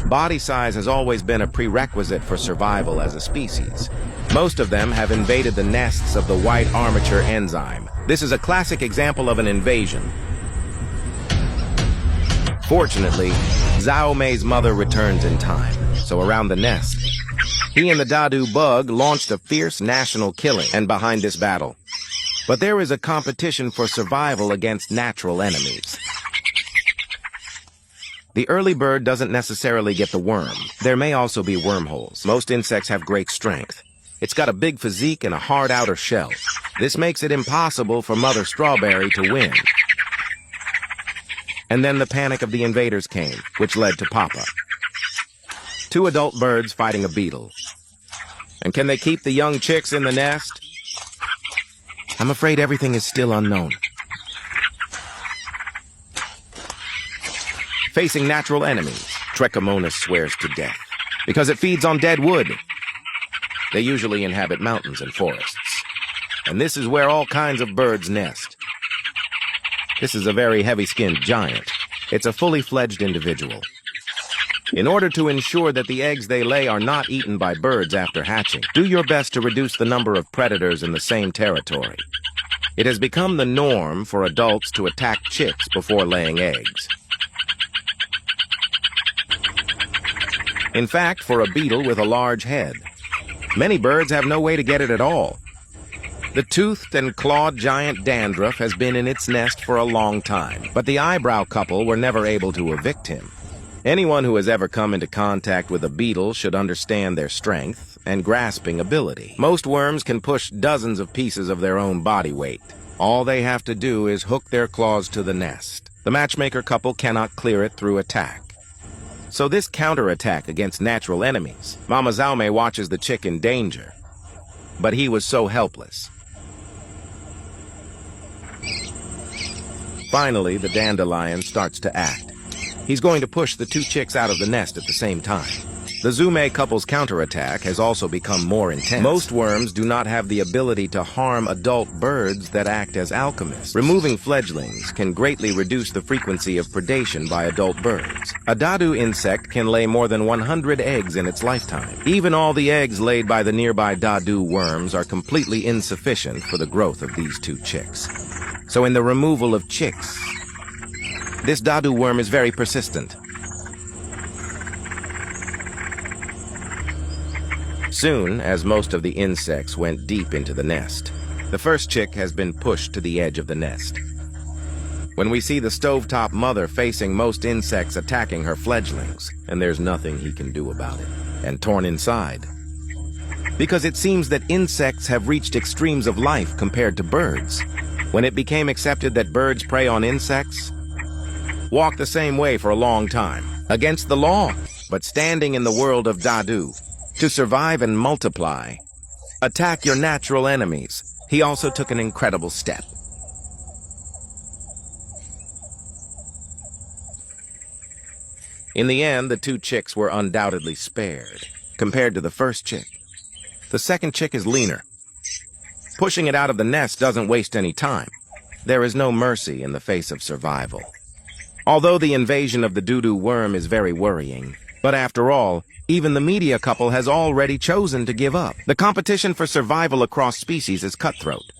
Body size has always been a prerequisite for survival as a species. Most of them have invaded the nests of the white armature enzyme. This is a classic example of an invasion. Fortunately, Zhao Mei's mother returns in time, so around the nest, he and the Dadu bug launched a fierce national killing and behind this battle. But there is a competition for survival against natural enemies. The early bird doesn't necessarily get the worm. There may also be wormholes. Most insects have great strength. It's got a big physique and a hard outer shell. This makes it impossible for Mother Strawberry to win. And then the panic of the invaders came, which led to Papa. 2 adult birds fighting a beetle. And can they keep the young chicks in the nest? I'm afraid everything is still unknown. Facing natural enemies, Trichomonas swears to death, because it feeds on dead wood. They usually inhabit mountains and forests, and this is where all kinds of birds nest. This is a very heavy-skinned giant. It's a fully fledged individual. In order to ensure that the eggs they lay are not eaten by birds after hatching, do your best to reduce the number of predators in the same territory. It has become the norm for adults to attack chicks before laying eggs. In fact, for a beetle with a large head, many birds have no way to get it at all. The toothed and clawed giant dandruff has been in its nest for a long time, but the eyebrow couple were never able to evict him. Anyone who has ever come into contact with a beetle should understand their strength and grasping ability. Most worms can push dozens of pieces of their own body weight. All they have to do is hook their claws to the nest. The matchmaker couple cannot clear it through attack. So this counterattack against natural enemies, Mama Zhao watches the chick in danger, but he was so helpless. Finally, the dandelion starts to act. He's going to push the 2 chicks out of the nest at the same time. The Zume couple's counterattack has also become more intense. Most worms do not have the ability to harm adult birds that act as alchemists. Removing fledglings can greatly reduce the frequency of predation by adult birds. A Dadu insect can lay more than 100 eggs in its lifetime. Even all the eggs laid by the nearby Dadu worms are completely insufficient for the growth of these 2 chicks. So in the removal of chicks, this Dadu worm is very persistent. Soon, as most of the insects went deep into the nest, the first chick has been pushed to the edge of the nest. When we see the stovetop mother facing most insects attacking her fledglings, and there's nothing he can do about it, and torn inside. Because it seems that insects have reached extremes of life compared to birds. When it became accepted that birds prey on insects, walk the same way for a long time, against the law, but standing in the world of Dadu. To survive and multiply, attack your natural enemies. He also took an incredible step. In the end, the 2 chicks were undoubtedly spared, compared to the first chick. The second chick is leaner. Pushing it out of the nest doesn't waste any time. There is no mercy in the face of survival. Although the invasion of the Dudu worm is very worrying, but after all, even the media couple has already chosen to give up. The competition for survival across species is cutthroat.